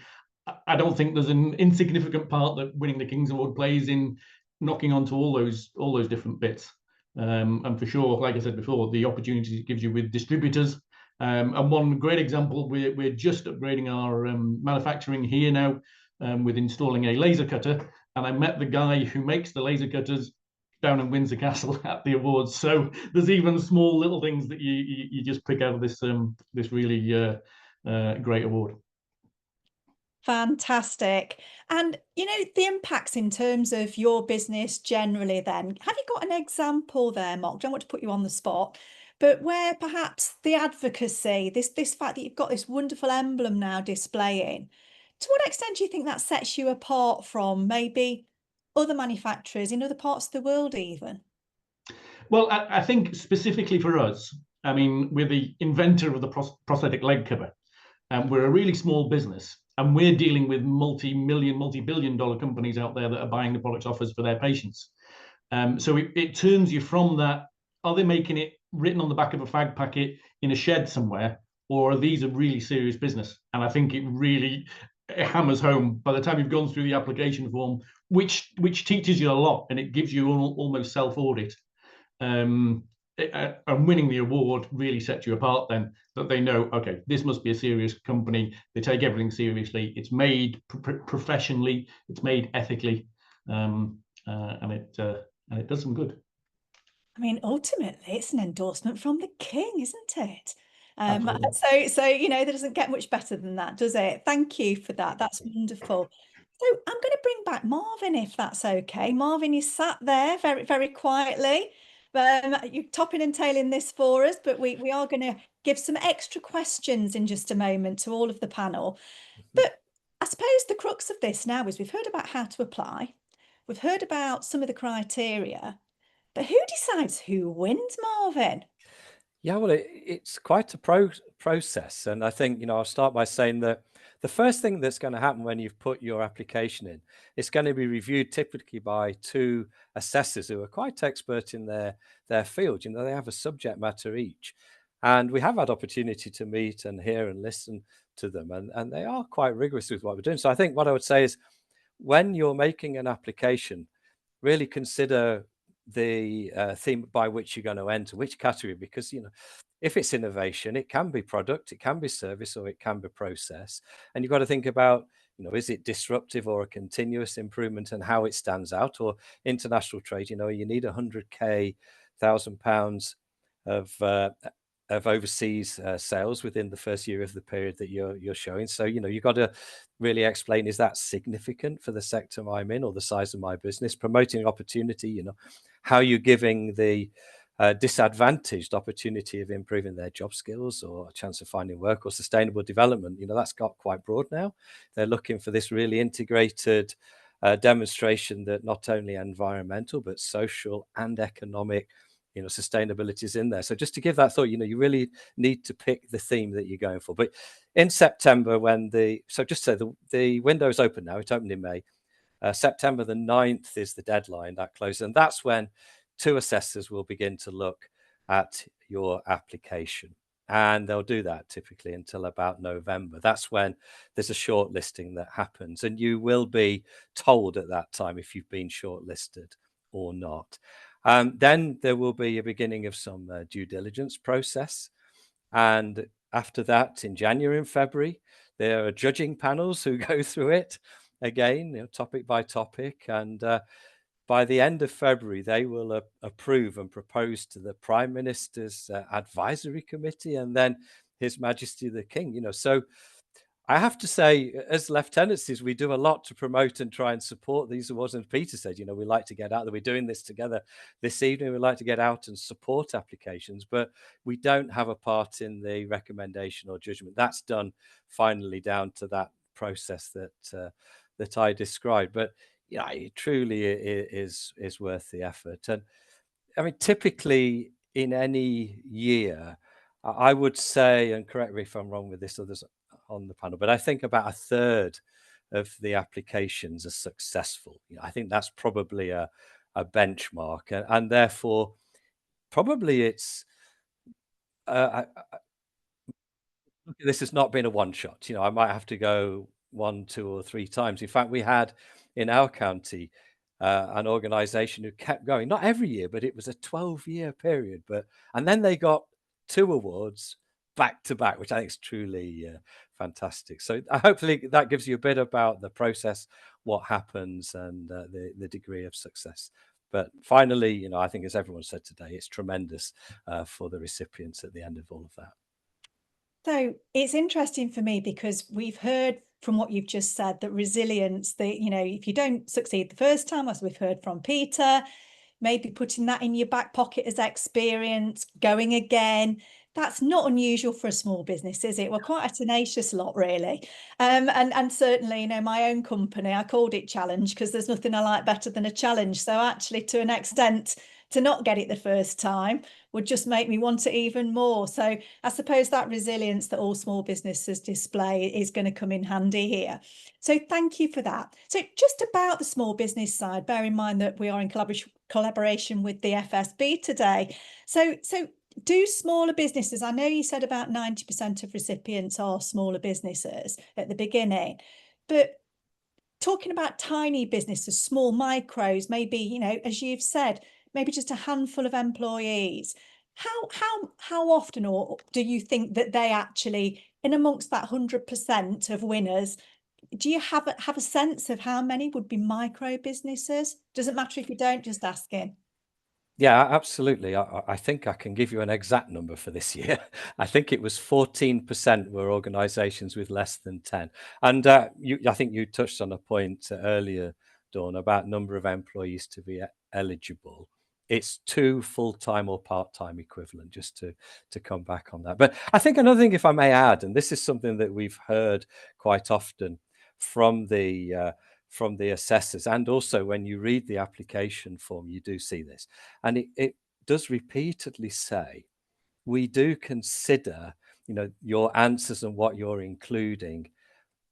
I don't think there's an insignificant part that winning the King's Award plays in knocking onto all those different bits. And for sure, like I said before, the opportunities it gives you with distributors. And one great example, we're just upgrading our manufacturing here now with installing a laser cutter. And I met the guy who makes the laser cutters down in Windsor Castle at the awards. So there's even small little things that you just pick out of this this really great award. Fantastic. And, the impacts in terms of your business generally then, have you got an example there, Mark? Don't want to put you on the spot, but where perhaps the advocacy, this fact that you've got this wonderful emblem now displaying, to what extent do you think that sets you apart from maybe other manufacturers in other parts of the world even? Well, I think specifically for us, I mean, we're the inventor of the prosthetic leg cover. We're a really small business, and we're dealing with multi-million, multi-billion-dollar companies out there that are buying the products off us for their patients. So it turns you from that, are they making it written on the back of a fag packet in a shed somewhere, or are these a really serious business? And I think it really hammers home by the time you've gone through the application form, which teaches you a lot, and it gives you almost self-audit. And winning the award really sets you apart then, that they know, okay, this must be a serious company. They take everything seriously. It's made professionally, it's made ethically, and it does some good. I mean, ultimately, it's an endorsement from the King, isn't it? Absolutely. So there doesn't get much better than that, does it? Thank you for that. That's wonderful. So I'm going to bring back Marvin, if that's okay. Marvin, you sat there very, very quietly. You're topping and tailing this for us, but we are going to give some extra questions in just a moment to all of the panel. But I suppose the crux of this now is we've heard about how to apply. We've heard about some of the criteria. But who decides who wins, Marvin? Yeah, well, it's quite a process. And I think, I'll start by saying that the first thing that's going to happen when you've put your application in, it's going to be reviewed typically by two assessors who are quite expert in their field. They have a subject matter each. And we have had opportunity to meet and hear and listen to them. And they are quite rigorous with what we're doing. So I think what I would say is when you're making an application, really consider the theme by which you're going to enter, which category, because if it's innovation, it can be product, it can be service, or it can be process. And you've got to think about, is it disruptive or a continuous improvement, and how it stands out. Or international trade, you need 100K, £1,000 of overseas sales within the first year of the period that you're showing. So you've got to really explain, is that significant for the sector I'm in or the size of my business? Promoting opportunity, how you're giving the disadvantaged opportunity of improving their job skills or a chance of finding work, or sustainable development. That's got quite broad now. They're looking for this really integrated demonstration that not only environmental but social and economic sustainability is in there. So just to give that thought, you really need to pick the theme that you're going for. But in September, the window is open now. It opened in May. September the 9th is the deadline that closes, and that's when two assessors will begin to look at your application, and they'll do that typically until about November. That's when there's a shortlisting that happens, and you will be told at that time if you've been shortlisted or not. Then there will be a beginning of some due diligence process, and after that, in January and February, there are judging panels who go through it again, topic by topic, and by the end of February, they will approve and propose to the Prime Minister's advisory committee, and then His Majesty the King. So I have to say, as lieutenancies, we do a lot to promote and try and support these awards. And Peter said, we like to get out there. We're doing this together this evening. We like to get out and support applications, but we don't have a part in the recommendation or judgment. That's done finally down to that process that I described. But yeah, it truly is worth the effort. And I mean, typically in any year, I would say, and correct me if I'm wrong with this, others on the panel, but I think about a third of the applications are successful. I think that's probably a benchmark, and therefore probably it's this has not been a one shot. I might have to go 1, 2, or 3 times. In fact, we had in our county an organization who kept going, not every year, but it was a 12-year period. And then they got 2 awards back to back, which I think is truly fantastic. So hopefully that gives you a bit about the process, what happens, and the degree of success. But finally, I think as everyone said today, it's tremendous for the recipients at the end of all of that. So it's interesting for me because we've heard from what you've just said that resilience, if you don't succeed the first time, as we've heard from Peter, maybe putting that in your back pocket as experience, going again. That's not unusual for a small business, is it? We're quite a tenacious lot, really. And certainly, my own company, I called it challenge because there's nothing I like better than a challenge. So actually, to an extent, to not get it the first time would just make me want it even more. So I suppose that resilience that all small businesses display is going to come in handy here. So thank you for that. So just about the small business side, bear in mind that we are in collaboration with the FSB today. So do smaller businesses, I know you said about 90% of recipients are smaller businesses at the beginning, but talking about tiny businesses, small micros, maybe, as you've said, maybe just a handful of employees. How often or do you think that they actually, in amongst that 100% of winners, do you have a sense of how many would be micro businesses? Doesn't matter if you don't, just asking. Yeah, absolutely. I think I can give you an exact number for this year. I think it was 14% were organisations with less than 10. And I think you touched on a point earlier, Dawn, about number of employees to be eligible. It's 2 full-time or part-time equivalent, just to come back on that. But I think another thing, if I may add, and this is something that we've heard quite often from the assessors, and also when you read the application form, you do see this, and it does repeatedly say, we do consider your answers and what you're including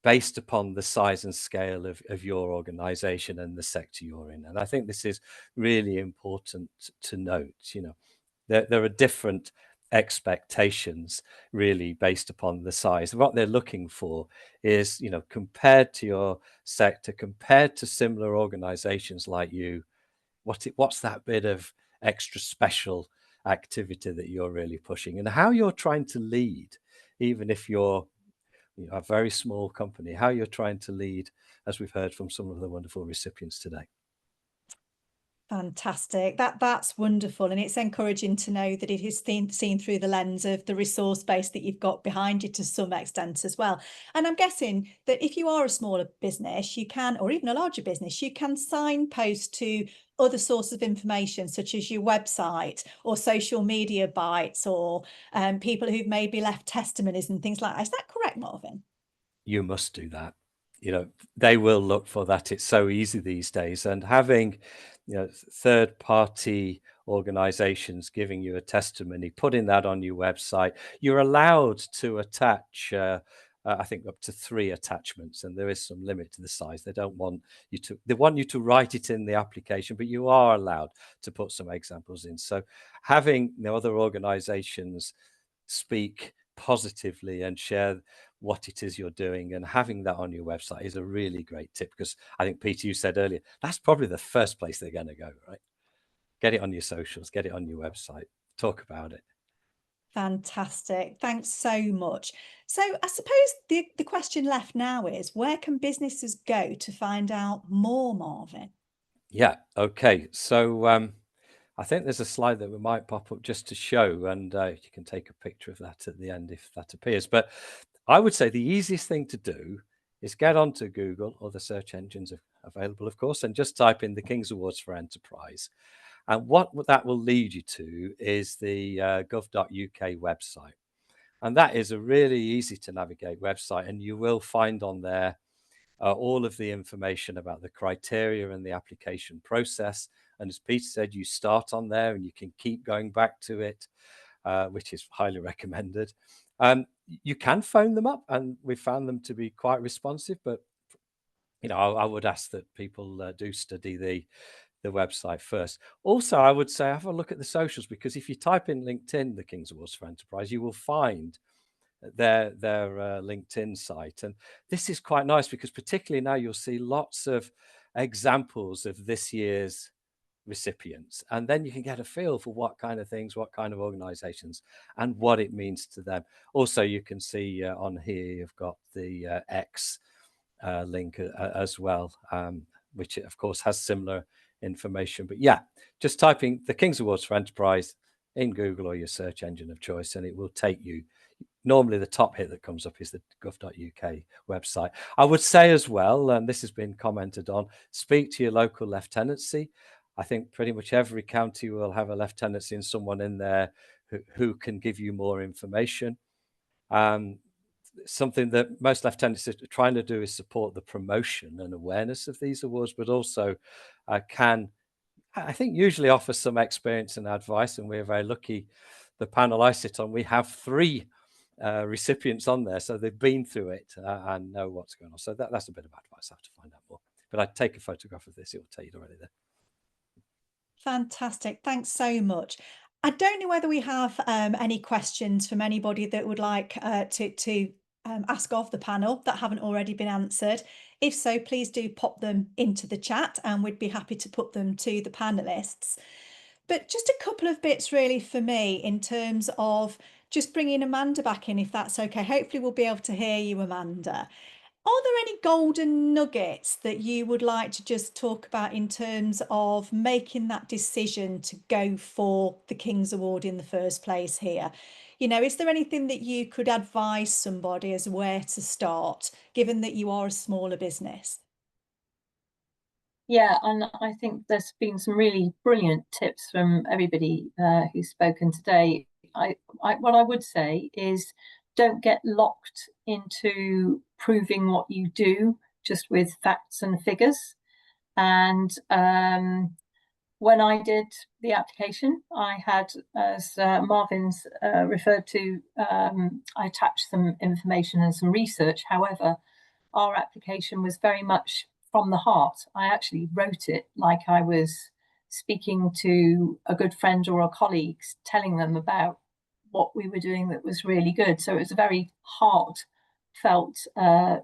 based upon the size and scale of your organization and the sector you're in. And I think this is really important to note. There are different expectations really based upon the size. What they're looking for is, compared to your sector, compared to similar organizations like you, what's that bit of extra special activity that you're really pushing, and how you're trying to lead, even if you're a very small company, how you're trying to lead, as we've heard from some of the wonderful recipients today. Fantastic. That's wonderful. And it's encouraging to know that it is seen through the lens of the resource base that you've got behind you to some extent as well. And I'm guessing that if you are a smaller business, you can, or even a larger business, you can signpost to other sources of information, such as your website or social media bites, or people who've maybe left testimonies and things like that. Is that correct, Marvin? You must do that. They will look for that. It's so easy these days. And having third party organizations giving you a testimony, putting that on your website, you're allowed to attach I think up to 3 attachments, and there is some limit to the size. They want you to write it in the application, but you are allowed to put some examples in. So having other organizations speak positively and share what it is you're doing, and having that on your website is a really great tip, because I think, Peter, you said earlier, that's probably the first place they're going to go, right? Get it on your socials, get it on your website, talk about it. Fantastic. Thanks so much. So I suppose the question left now is, where can businesses go to find out more, Marvin? Yeah, okay. So I think there's a slide that we might pop up just to show, and you can take a picture of that at the end if that appears. But I would say the easiest thing to do is get onto Google or the search engines available, of course, and just type in the King's Awards for Enterprise. And what that will lead you to is the gov.uk website. And that is a really easy to navigate website. And you will find on there all of the information about the criteria and the application process. And as Peter said, you start on there and you can keep going back to it, which is highly recommended. You can phone them up, and we found them to be quite responsive. But I would ask that people do study the website first. Also, I would say have a look at the socials, because if you type in LinkedIn, the King's Awards for Enterprise, you will find their LinkedIn site. And this is quite nice because particularly now you'll see lots of examples of this year's recipients, and then you can get a feel for what kind of things, what kind of organizations, and what it means to them. Also, you can see on here you've got the X link as well, which of course has similar information. But yeah, just typing the King's Awards for Enterprise in Google or your search engine of choice, and it will take you. Normally the top hit that comes up is the gov.uk website. I would say as well, and this has been commented on, speak to your local lieutenancy. I think pretty much every county will have a lieutenancy and someone in there who can give you more information. Something that most lieutenants are trying to do is support the promotion and awareness of these awards, but also can, I think, usually offer some experience and advice. And we're very lucky. The panel I sit on, we have 3 recipients on there, so they've been through it and know what's going on. So that's a bit of advice. I have to find out more, but I'd take a photograph of this. It will tell you already there. Fantastic. Thanks so much. I don't know whether we have any questions from anybody that would like to ask of the panel that haven't already been answered. If so, please do pop them into the chat and we'd be happy to put them to the panelists. But just a couple of bits really for me in terms of just bringing Amanda back in, if that's okay. Hopefully we'll be able to hear you, Amanda. Are there any golden nuggets that you would like to just talk about in terms of making that decision to go for the King's Award in the first place here? Is there anything that you could advise somebody as where to start, given that you are a smaller business? Yeah, and I think there's been some really brilliant tips from everybody who's spoken today. What I would say is don't get locked into proving what you do just with facts and figures. And when I did the application, I had, as Marvin's referred to, I attached some information and some research. However, our application was very much from the heart. I actually wrote it like I was speaking to a good friend or a colleague, telling them about what we were doing that was really good. So it was a very heartfelt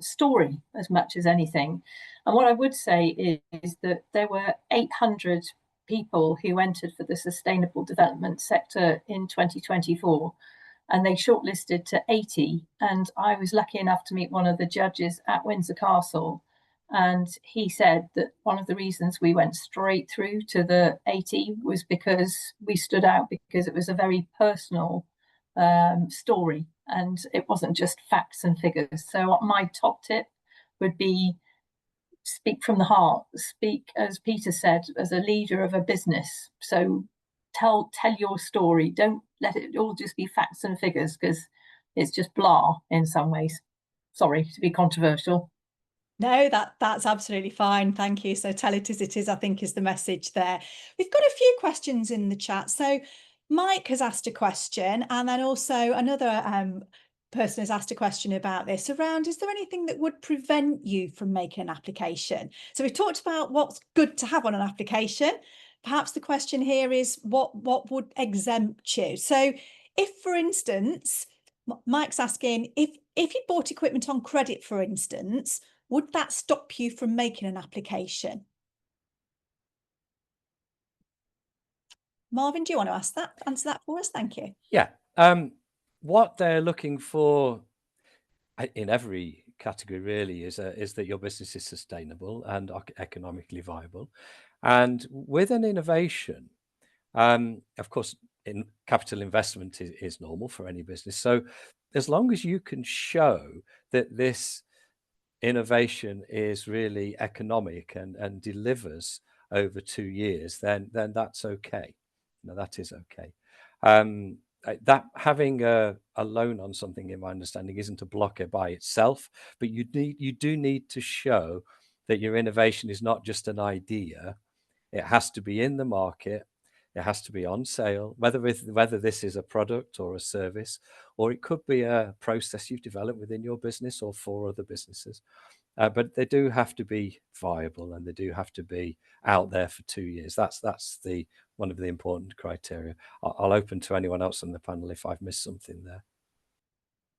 story as much as anything. And what I would say is that there were 800 people who entered for the sustainable development sector in 2024, and they shortlisted to 80. And I was lucky enough to meet one of the judges at Windsor Castle. And he said that one of the reasons we went straight through to the 80 was because we stood out, because it was a very personal story and it wasn't just facts and figures. So my top tip would be speak from the heart, speak, as Peter said, as a leader of a business. So tell your story. Don't let it all just be facts and figures, because it's just blah in some ways. Sorry to be controversial. No, that's absolutely fine. Thank you. So tell it as it is, I think, is the message there. We've got a few questions in the chat. So Mike has asked a question, and then also another person has asked a question about this around, is there anything that would prevent you from making an application? So we've talked about what's good to have on an application. Perhaps the question here is what would exempt you? So if, for instance, Mike's asking if you bought equipment on credit, for instance, would that stop you from making an application? Marvin, do you want to answer that for us? Thank you. Yeah. What they're looking for in every category really is that your business is sustainable and economically viable. And with an innovation, of course, in capital investment is normal for any business. So as long as you can show that this innovation is really economic and delivers over 2 years, then that's okay. That is okay. That having a loan on something, in my understanding, isn't a blocker by itself, but you do need to show that your innovation is not just an idea. It has to be in the market. It has to be on sale, whether this is a product or a service, or it could be a process you've developed within your business or for other businesses. But they do have to be viable, and they do have to be out there for 2 years. That's one of the important criteria. I'll open to anyone else on the panel if I've missed something there.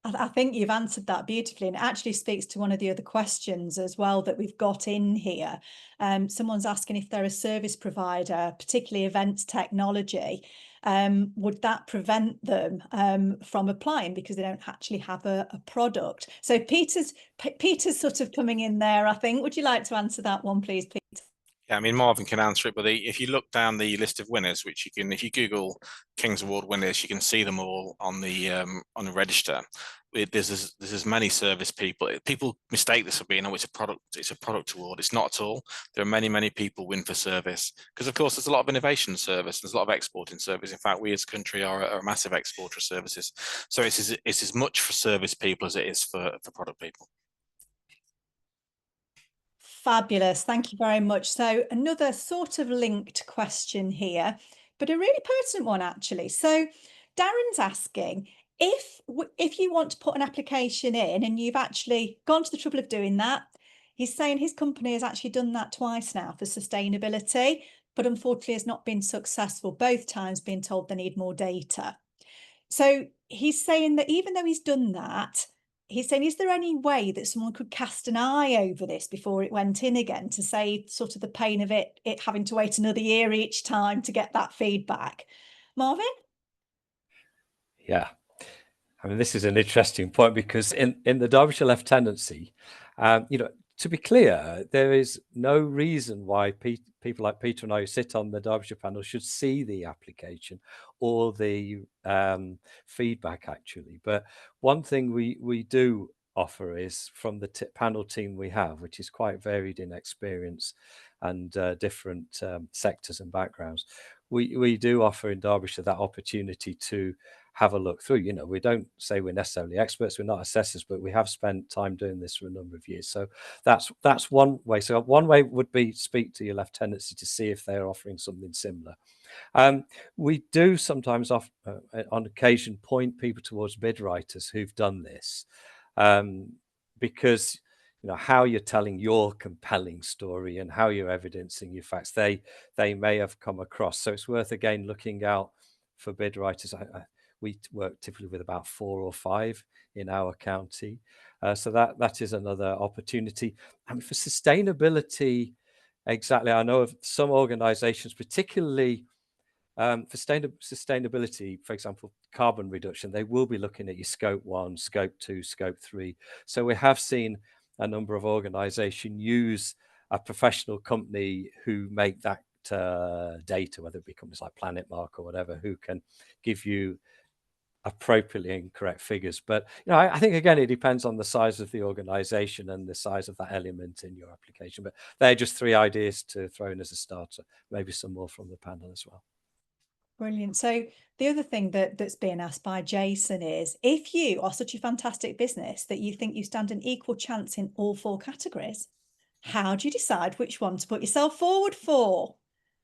I think you've answered that beautifully, and it actually speaks to one of the other questions as well that we've got in here. Someone's asking if they're a service provider, particularly events technology, would that prevent them from applying because they don't actually have a product? So Peter's sort of coming in there, I think. Would you like to answer that one, please, Peter? Yeah, I mean, Marvin can answer it, but if you look down the list of winners, which you can, if you Google King's Award winners, you can see them all on the register. There's as many service people. People mistake this for being, oh, it's a product award. It's not at all. There are many people win for service because, of course, there's a lot of innovation service. There's a lot of exporting service. In fact, we as a country are a massive exporter of services. So it's as much for service people as it is for product people. Fabulous. Thank you very much. So another sort of linked question here, but a really pertinent one, actually. So Darren's asking, if you want to put an application in and you've actually gone to the trouble of doing that, he's saying his company has actually done that twice now for sustainability, but unfortunately has not been successful, both times being told they need more data. So he's saying that even though he's done that, he's saying, is there any way that someone could cast an eye over this before it went in again to save sort of the pain of it having to wait another year each time to get that feedback? Marvin? Yeah. I mean, this is an interesting point because in the Derbyshire Lieutenancy, to be clear, there is no reason why people like Peter and I who sit on the Derbyshire panel should see the application or the feedback, actually. But one thing we do offer is from the panel team we have, which is quite varied in experience and different sectors and backgrounds. We do offer in Derbyshire that opportunity to have a look through. We don't say we're necessarily experts, we're not assessors, but we have spent time doing this for a number of years. So that's one way. So one way would be speak to your lieutenancy to see if they're offering something similar. We do sometimes on occasion point people towards bid writers who've done this, because how you're telling your compelling story and how you're evidencing your facts, they may have come across. So it's worth again looking out for bid writers. We work typically with about 4 or 5 in our county. So that is another opportunity. And for sustainability, exactly, I know of some organizations, particularly for sustainability, for example, carbon reduction, they will be looking at your scope 1, scope 2, scope 3. So we have seen a number of organizations use a professional company who make that data, whether it be companies like Planet Mark or whatever, who can give you appropriately and correct figures. But I think again it depends on the size of the organization and the size of that element in your application. But they're just 3 ideas to throw in as a starter, maybe some more from the panel as well. Brilliant. So the other thing that's being asked by Jason is, if you are such a fantastic business that you think you stand an equal chance in all 4 categories, how do you decide which one to put yourself forward for?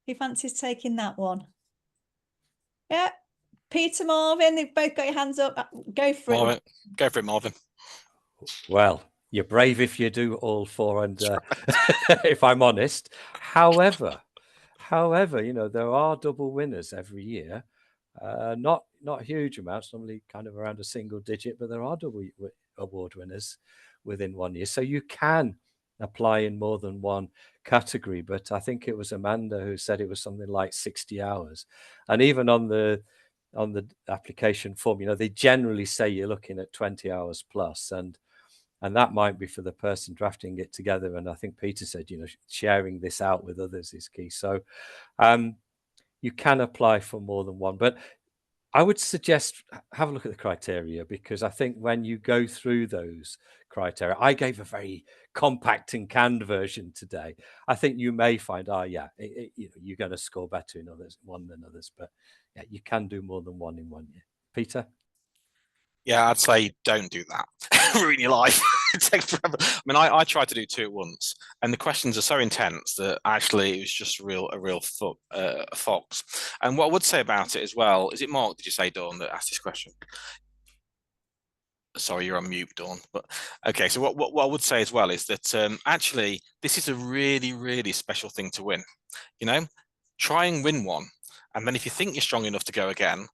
Who fancies taking that one? Yeah, Peter, Marvin, they've both got your hands up. Go for Marvin. it. Go for it, Marvin. Well, you're brave if you do all 4, and if I'm honest. However, there are double winners every year. Not huge amounts, normally kind of around a single digit, but there are double award winners within 1 year. So you can apply in more than one category. But I think it was Amanda who said it was something like 60 hours. And even on the application form, they generally say you're looking at 20 hours plus, and that might be for the person drafting it together. And I think Peter said, sharing this out with others is key. So you can apply for more than one, but I would suggest have a look at the criteria, because I think when you go through those criteria, I gave a very compact and canned version today. I think you may find, you're going to score better in one than others, but yeah, you can do more than one in 1 year. Peter? Yeah, I'd say don't do that. Ruin your life. It takes forever. I mean, I tried to do 2 at once, and the questions are so intense that actually it was just a real fox. And what I would say about it as well, is it Mark, did you say, Dawn, that asked this question? Sorry, you're on mute, Dawn. But okay, so what I would say as well is that actually this is a really special thing to win. You know, try and win one, and then if you think you're strong enough to go again,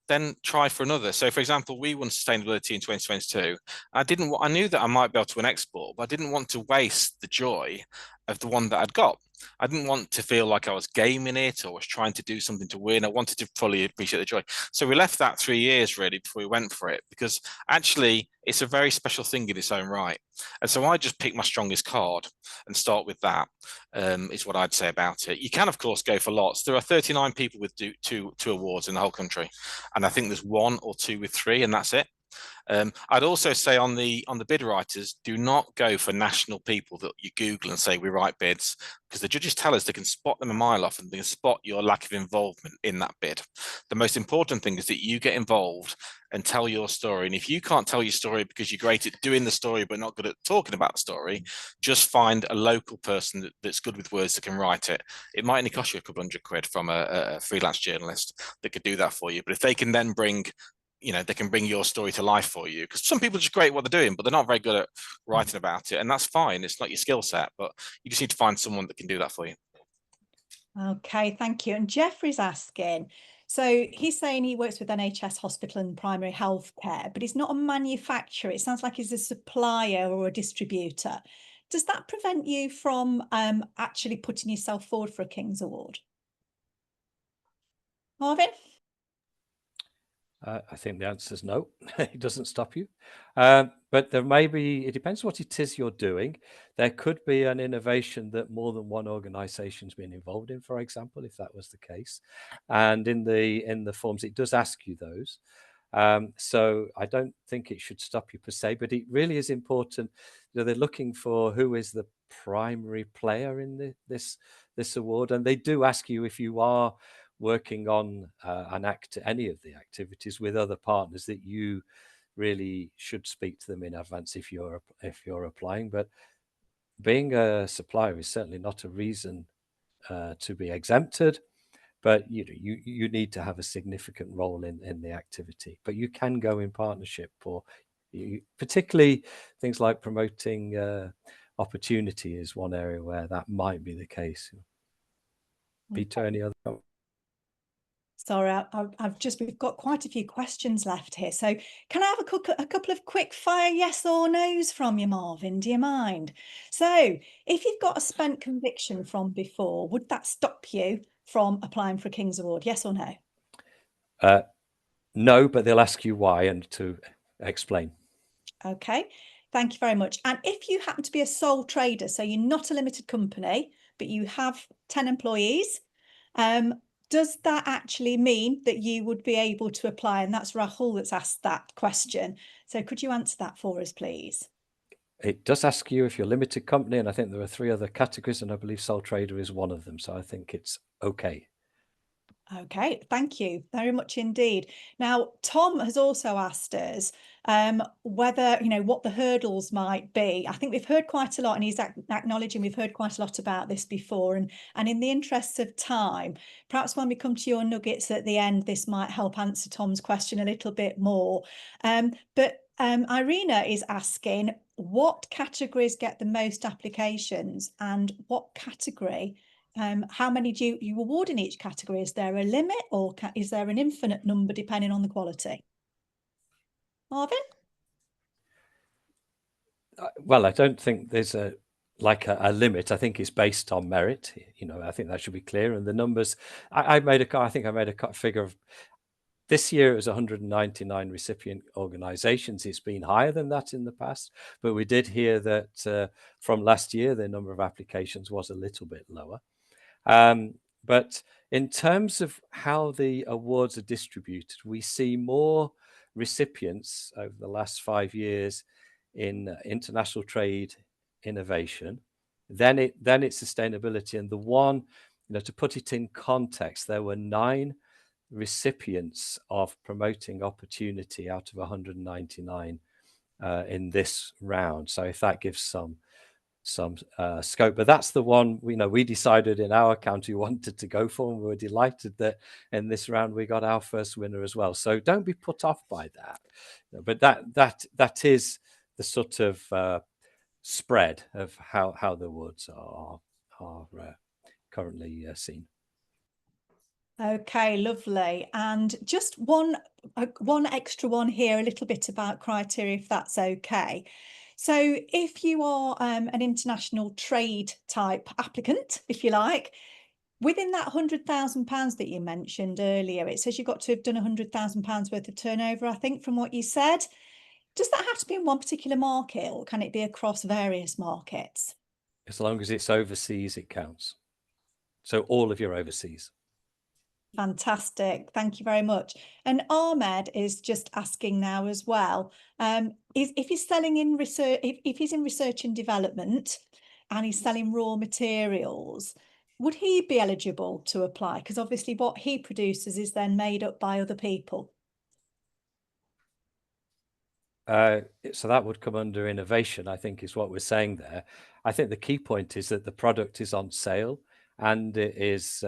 then try for another. So, for example, we won sustainability in 2022. I knew that I might be able to win export, but I didn't want to waste the joy of the one that I'd got. I didn't want to feel like I was gaming it or was trying to do something to win. I wanted to fully appreciate the joy. So we left that 3 years really before we went for it, because actually it's a very special thing in its own right. And so I just picked my strongest card and start with that, is what I'd say about it. You can, of course, go for lots. There are 39 people with two awards in the whole country. And I think there's 1 or 2 with 3, and that's it. I'd also say on the bid writers, do not go for national people that you Google and say we write bids, because the judges tell us they can spot them a mile off and they can spot your lack of involvement in that bid. The most important thing is that you get involved and tell your story. And if you can't tell your story because you're great at doing the story but not good at talking about the story, just find a local person that's good with words that can write it. It might only cost you a couple £100 from a freelance journalist that could do that for you. But if they can then bring they can bring your story to life for you, because some people are just great at what they're doing, but they're not very good at writing about it, and that's fine. It's not your skill set, but you just need to find someone that can do that for you. Okay, thank you. And Jeffrey's asking, so he's saying he works with NHS hospital and primary health care, but he's not a manufacturer. It sounds like he's a supplier or a distributor. Does that prevent you from actually putting yourself forward for a King's Award? Marvin? I think the answer is no. It doesn't stop you. But there may be, it depends what it is you're doing. There could be an innovation that more than one organization's been involved in, for example, if that was the case. And in the forms, it does ask you those. So I don't think it should stop you per se, but it really is important that they're looking for who is the primary player in this award. And they do ask you if you are working on any of the activities with other partners, that you really should speak to them in advance if you're applying. But being a supplier is certainly not a reason to be exempted, but you need to have a significant role in the activity. But you can go in partnership, or particularly things like promoting opportunity is one area where that might be the case. Peter, any other? Sorry, we've got quite a few questions left here. So can I have a couple of quick fire yes or no's from you, Marvin? Do you mind? So if you've got a spent conviction from before, would that stop you from applying for a King's Award? Yes or no? No, but they'll ask you why and to explain. Okay, thank you very much. And if you happen to be a sole trader, so you're not a limited company, but you have 10 employees, does that actually mean that you would be able to apply? And that's Rahul that's asked that question. So could you answer that for us, please? It does ask you if you're a limited company, and I think there are 3 other categories, and I believe sole trader is one of them. So I think it's okay. Okay, thank you very much indeed. Now, Tom has also asked us whether, what the hurdles might be. I think we've heard quite a lot, and he's acknowledging we've heard quite a lot about this before. And in the interests of time, perhaps when we come to your nuggets at the end, this might help answer Tom's question a little bit more. But Irina is asking, what categories get the most applications, and what category? How many do you award in each category? Is there a limit, or is there an infinite number depending on the quality? Marvin? Well, I don't think there's a limit. I think it's based on merit. I think that should be clear. And the numbers, I made a figure of this year. It was 199 recipient organizations. It's been higher than that in the past, but we did hear that from last year, the number of applications was a little bit lower. But in terms of how the awards are distributed, we see more recipients over the last 5 years in international trade innovation, then it's sustainability. And the one, to put it in context, there were 9 recipients of promoting opportunity out of 199 in this round. So if that gives some scope, but that's the one we decided in our county wanted to go for, and we were delighted that in this round we got our first winner as well. So don't be put off by that, but that is the sort of spread of how the awards are currently seen. Okay, lovely. And just one extra one here, a little bit about criteria, if that's okay. So if you are an international trade type applicant, if you like, within that £100,000 that you mentioned earlier, it says you've got to have done £100,000 worth of turnover, I think, from what you said. Does that have to be in one particular market, or can it be across various markets? As long as it's overseas, it counts. So all of your overseas. Fantastic. Thank you very much. And Ahmed is just asking now as well, if he's selling in research, if he's in research and development and he's selling raw materials, would he be eligible to apply? Because obviously what he produces is then made up by other people. So that would come under innovation, I think, is what we're saying there. I think the key point is that the product is on sale and it is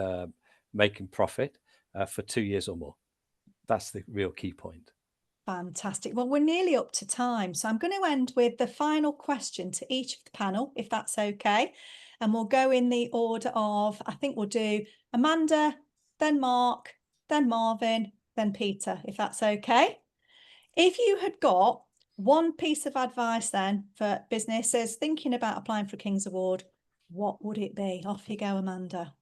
making profit for 2 years or more. That's the real key point. Fantastic. Well, we're nearly up to time, so I'm going to end with the final question to each of the panel, if that's okay. And we'll go in the order of, I think we'll do Amanda, then Mark, then Marvin, then Peter, if that's okay. If you had got one piece of advice then for businesses thinking about applying for a King's Award, what would it be? Off you go, Amanda.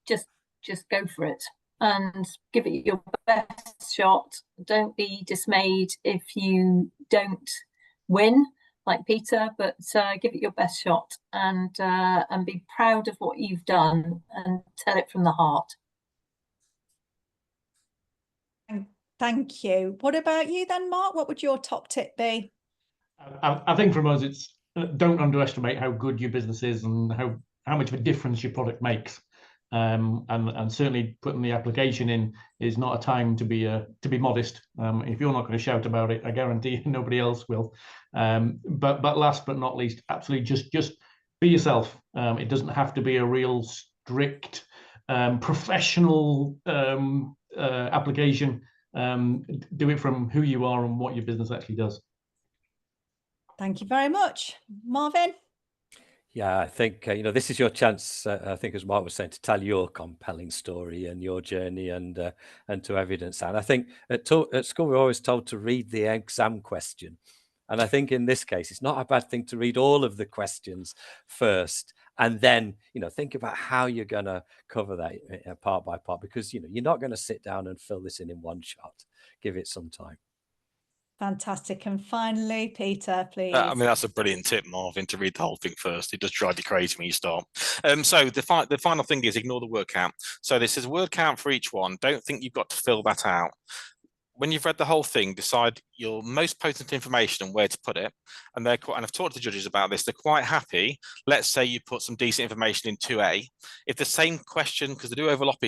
Just go for it and give it your best shot. Don't be dismayed if you don't win, like Peter, but give it your best shot and be proud of what you've done and tell it from the heart. Thank you. What about you then, Mark? What would your top tip be? I think from us, it's don't underestimate how good your business is and how much of a difference your product makes. And certainly putting the application in is not a time to be modest. If you're not going to shout about it, I guarantee nobody else will. But last but not least, absolutely just be yourself. It doesn't have to be a real strict professional application. Do it from who you are and what your business actually does. Thank you very much. Marvin? Yeah, I think, this is your chance, I think, as Mark was saying, to tell your compelling story and your journey and to evidence that. And I think at school, we're always told to read the exam question. And I think in this case, it's not a bad thing to read all of the questions first and then, think about how you're going to cover that part by part, because, you're not going to sit down and fill this in one shot. Give it some time. Fantastic. And finally, Peter, please. I mean, that's a brilliant tip, Marvin, to read the whole thing first. It does drive you crazy when you start. So the final thing is ignore the word count. So this is a word count for each one. Don't think you've got to fill that out. When you've read the whole thing, decide your most potent information and where to put it. And I've talked to the judges about this, they're quite happy. Let's say you put some decent information in 2A. If the same question, because they do overlap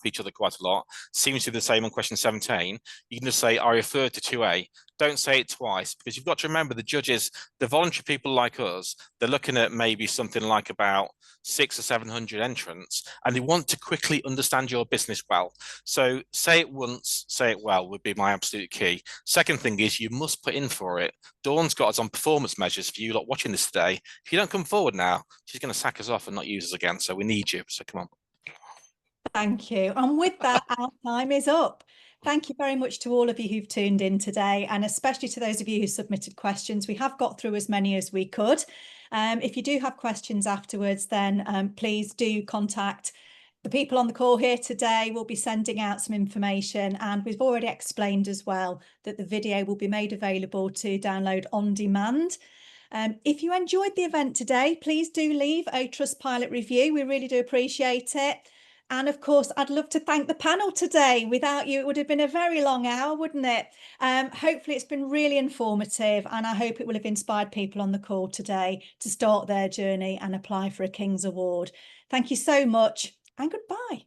each other quite a lot, seems to be the same on question 17, you can just say, I refer to 2A. Don't say it twice, because you've got to remember the judges, the voluntary people like us, they're looking at maybe something like about 600 or 700 entrants, and they want to quickly understand your business well. So say it once, say it well would be my absolute key. Second thing is you must put in for it. Dawn's got us on performance measures for you lot watching this today. If you don't come forward now, she's going to sack us off and not use us again. So we need you. So come on. Thank you. And with that, our time is up. Thank you very much to all of you who've tuned in today, and especially to those of you who submitted questions. We have got through as many as we could. If you do have questions afterwards, then please do contact the people on the call here today. We'll be sending out some information, and we've already explained as well that the video will be made available to download on demand. If you enjoyed the event today, please do leave a Trustpilot review. We really do appreciate it. And of course, I'd love to thank the panel today. Without you, it would have been a very long hour, wouldn't it? Hopefully it's been really informative, and I hope it will have inspired people on the call today to start their journey and apply for a King's Award. Thank you so much, and goodbye.